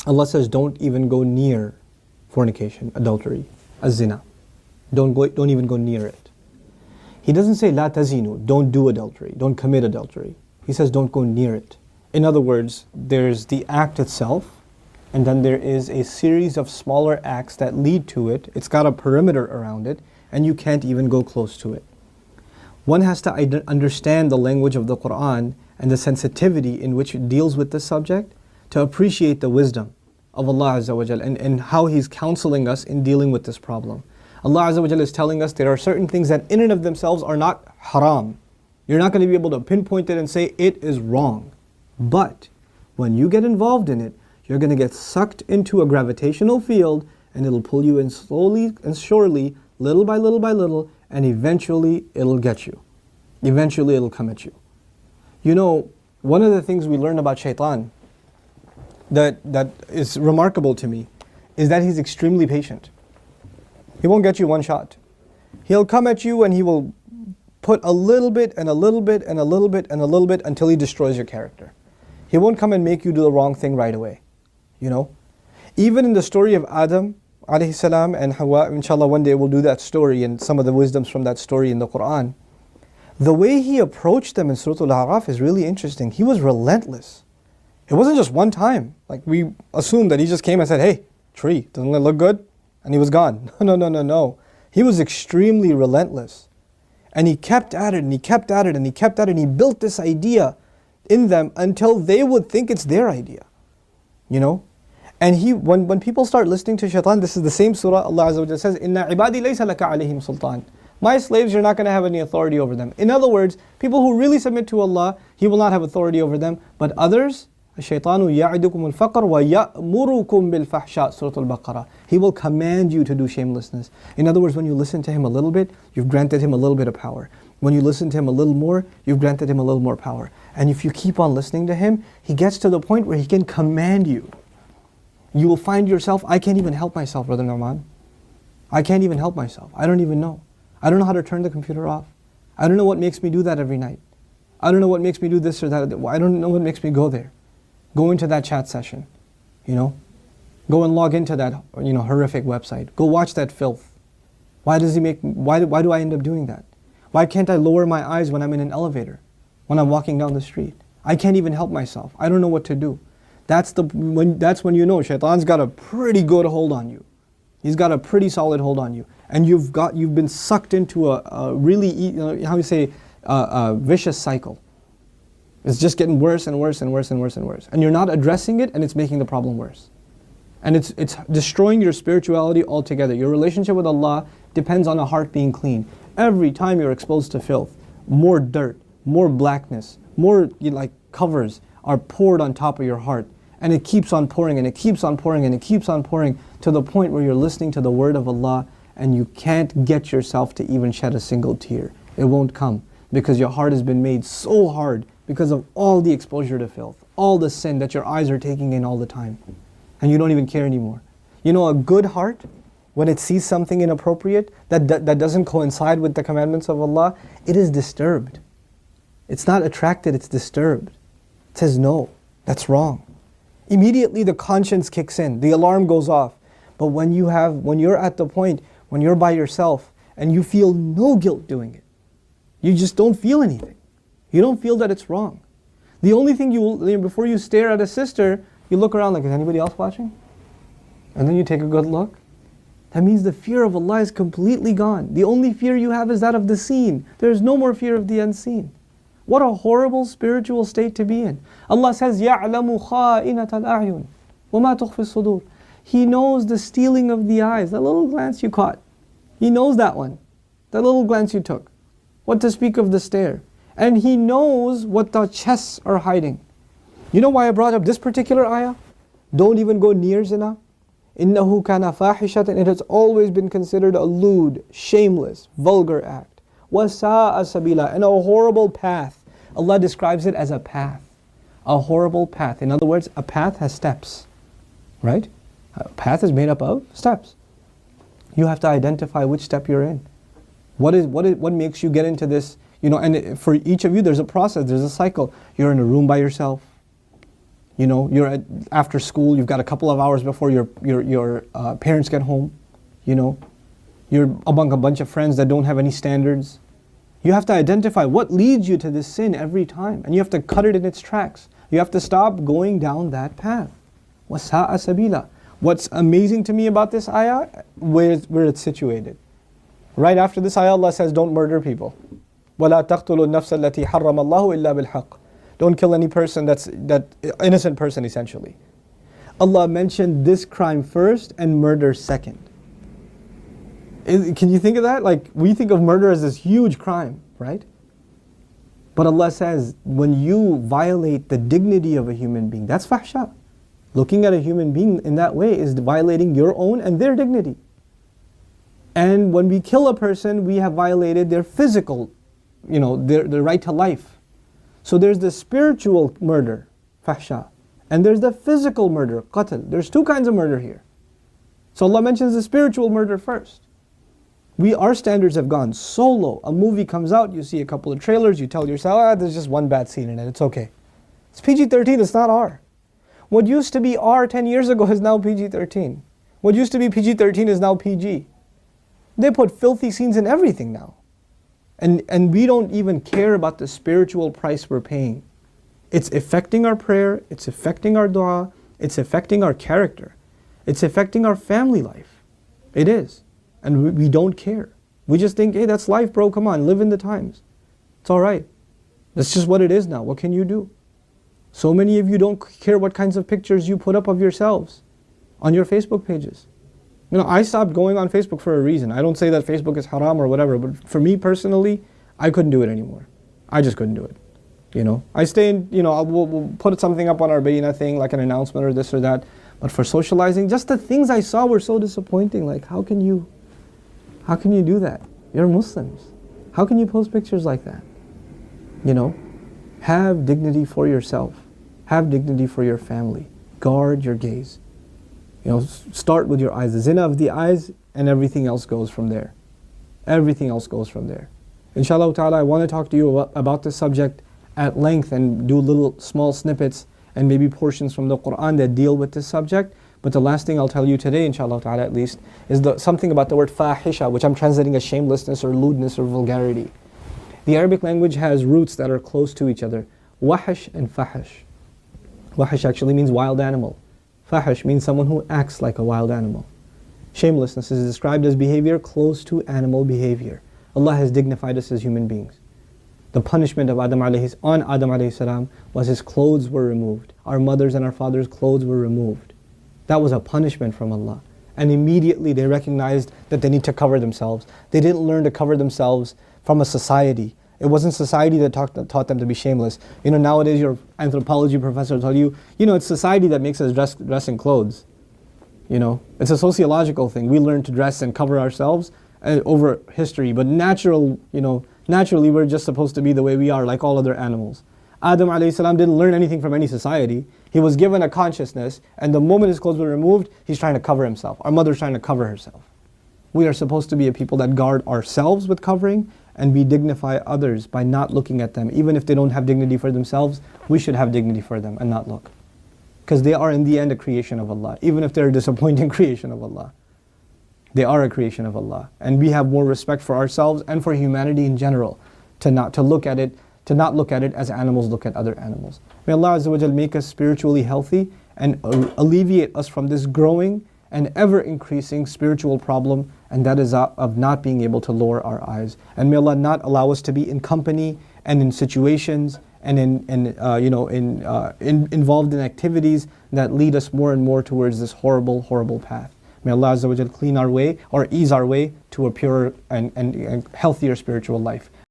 Allah says, don't even go near fornication, adultery, zina. Don't even go near it. He doesn't say la tazinu, don't do adultery, don't commit adultery. He says don't go near it. In other words, there's the act itself, and then there is a series of smaller acts that lead to it. It's got a perimeter around it, and you can't even go close to it. One has to understand the language of the Quran and the sensitivity in which it deals with this subject to appreciate the wisdom of Allah Azza wa Jal and how He's counseling us in dealing with this problem. Allah Azza wa Jal is telling us there are certain things that in and of themselves are not haram. You're not going to be able to pinpoint it and say it is wrong. But when you get involved in it, you're going to get sucked into a gravitational field, and it'll pull you in slowly and surely, little by little by little, and eventually it'll get you. Eventually it'll come at you. You know, one of the things we learn about Shaytan that is remarkable to me is that he's extremely patient. He won't get you one shot. He'll come at you and he will put a little bit and a little bit and a little bit and a little bit until he destroys your character. He won't come and make you do the wrong thing right away. You know? Even in the story of Adam alayhi salam and Hawa, inshallah one day we'll do that story and some of the wisdoms from that story in the Quran. The way he approached them in Surah Al-A'raf is really interesting. He was relentless. It wasn't just one time. Like we assume that he just came and said, hey, tree, doesn't it look good? And he was gone. No. He was extremely relentless. And he kept at it and he kept at it and he kept at it and he built this idea in them until they would think it's their idea. You know? And when people start listening to Shaitan, this is the same surah Allah Azza wa Jalla says, Inna ibadi laysa laka alayhim sultan. My slaves, you're not going to have any authority over them. In other words, people who really submit to Allah, He will not have authority over them. But others, الشيطان يعدكم الفقر ويأمركم بالفحشاء, Surah Al-Baqarah. He will command you to do shamelessness. In other words, when you listen to him a little bit, you've granted him a little bit of power. When you listen to him a little more, you've granted him a little more power. And if you keep on listening to him, he gets to the point where he can command you. You will find yourself, I can't even help myself, Brother Nouman. I can't even help myself. I don't even know. I don't know how to turn the computer off. I don't know what makes me do that every night. I don't know what makes me do this or that. I don't know what makes me go there. Go into that chat session, you know. Go and log into that, horrific website. Go watch that filth. Why do I end up doing that? Why can't I lower my eyes when I'm in an elevator? When I'm walking down the street? I can't even help myself. I don't know what to do. That's when you know Shaitan's got a pretty good hold on you. He's got a pretty solid hold on you. And you've been sucked into a really, a vicious cycle. It's just getting worse and worse and worse and worse and worse. And you're not addressing it, and it's making the problem worse. And it's destroying your spirituality altogether. Your relationship with Allah depends on a heart being clean. Every time you're exposed to filth, more dirt, more blackness, more covers are poured on top of your heart. And it keeps on pouring and it keeps on pouring and it keeps on pouring to the point where you're listening to the word of Allah and you can't get yourself to even shed a single tear. It won't come because your heart has been made so hard because of all the exposure to filth, all the sin that your eyes are taking in all the time. And you don't even care anymore. You know, a good heart, when it sees something inappropriate that doesn't coincide with the commandments of Allah, it is disturbed. It's not attracted, it's disturbed. It says, no, that's wrong. Immediately the conscience kicks in, the alarm goes off. But when you're at the point, when you're by yourself and you feel no guilt doing it, you just don't feel anything. You don't feel that it's wrong. The only thing before you stare at a sister, you look around like, is anybody else watching? And then you take a good look. That means the fear of Allah is completely gone. The only fear you have is that of the seen. There is no more fear of the unseen. What a horrible spiritual state to be in. Allah says, يَعْلَمُ خَائِنَةَ الْأَعْيُنِ وَمَا تُخْفِي الصُّدُورِ. He knows the stealing of the eyes, that little glance you caught. He knows that one, that little glance you took. What to speak of the stare. And He knows what the chests are hiding. You know why I brought up this particular ayah? Don't even go near zina. إِنَّهُ كَانَ فَاحِشَةً. It has always been considered a lewd, shameless, vulgar act. وَسَاءَ سَبِيلًا. And a horrible path. Allah describes it as a path. A horrible path. In other words, a path has steps. Right? A path is made up of steps. You have to identify which step you're in. What makes you get into this, And for each of you, there's a process, there's a cycle. You're in a room by yourself. You're after school, you've got a couple of hours before your parents get home. You're among a bunch of friends that don't have any standards. You have to identify what leads you to this sin every time, and you have to cut it in its tracks. You have to stop going down that path. وَسَاءَ سَبِيلًا. What's amazing to me about this ayah, where it's situated. Right after this ayah, Allah says, don't murder people. وَلَا تَقْتُلُوا النَّفْسَ الَّتِي حَرَّمَ اللَّهُ إِلَّا بِالْحَقِّ. Don't kill any person that innocent person essentially. Allah mentioned this crime first and murder second. Can you think of that? Like, we think of murder as this huge crime, right? But Allah says, when you violate the dignity of a human being, that's fahsha. Looking at a human being in that way is violating your own and their dignity. And when we kill a person, we have violated their physical, their right to life. So there's the spiritual murder, fahsha, and there's the physical murder, qatl. There's two kinds of murder here. So Allah mentions the spiritual murder first. Our standards have gone so low. A movie comes out, you see a couple of trailers, you tell yourself, there's just one bad scene in it, it's okay. It's PG-13, it's not R. What used to be R 10 years ago is now PG-13. What used to be PG-13 is now PG. They put filthy scenes in everything now. And we don't even care about the spiritual price we're paying. It's affecting our prayer, it's affecting our dua, it's affecting our character. It's affecting our family life. It is. And we don't care. We just think, hey, that's life, bro, come on, live in the times. It's alright. That's just what it is now. What can you do? So many of you don't care what kinds of pictures you put up of yourselves on your Facebook pages. I stopped going on Facebook for a reason. I don't say that Facebook is haram or whatever, but for me personally, I couldn't do it anymore. I just couldn't do it. I stay in, we'll put something up on our Bayna thing, like an announcement or this or that. But for socializing, just the things I saw were so disappointing. Like, how can you do that? You're Muslims. How can you post pictures like that? Have dignity for yourself. Have dignity for your family. Guard your gaze. Start with your eyes. The zina of the eyes, and everything else goes from there. Everything else goes from there. Inshallah ta'ala, I want to talk to you about this subject at length and do little small snippets and maybe portions from the Quran that deal with this subject. But the last thing I'll tell you today, inshallah ta'ala at least, is something about the word fahisha, which I'm translating as shamelessness or lewdness or vulgarity. The Arabic language has roots that are close to each other. Wahish and fahish. Wahish actually means wild animal. Fahish means someone who acts like a wild animal. Shamelessness is described as behavior close to animal behavior. Allah has dignified us as human beings. The punishment of Adam alayhi salam was his clothes were removed. Our mothers and our fathers' clothes were removed. That was a punishment from Allah. And immediately they recognized that they need to cover themselves. They didn't learn to cover themselves from a society. It wasn't society that taught them to be shameless. Nowadays your anthropology professor told you, it's society that makes us dress in clothes. It's a sociological thing. We learn to dress and cover ourselves over history, but naturally we're just supposed to be the way we are, like all other animals. Adam alayhi salam didn't learn anything from any society. He was given a consciousness, and the moment his clothes were removed, he's trying to cover himself. Our mother's trying to cover herself. We are supposed to be a people that guard ourselves with covering, and we dignify others by not looking at them. Even if they don't have dignity for themselves, we should have dignity for them and not look. Because they are in the end a creation of Allah. Even if they're a disappointing creation of Allah, they are a creation of Allah. And we have more respect for ourselves and for humanity in general, to not look at it as animals look at other animals. May Allah Azza wa Jal make us spiritually healthy and alleviate us from this growing and ever increasing spiritual problem, and that is of not being able to lower our eyes. And may Allah not allow us to be in company and in situations and involved in activities that lead us more and more towards this horrible, horrible path. May Allah Azza wa Jal clean our way or ease our way to a purer and healthier spiritual life.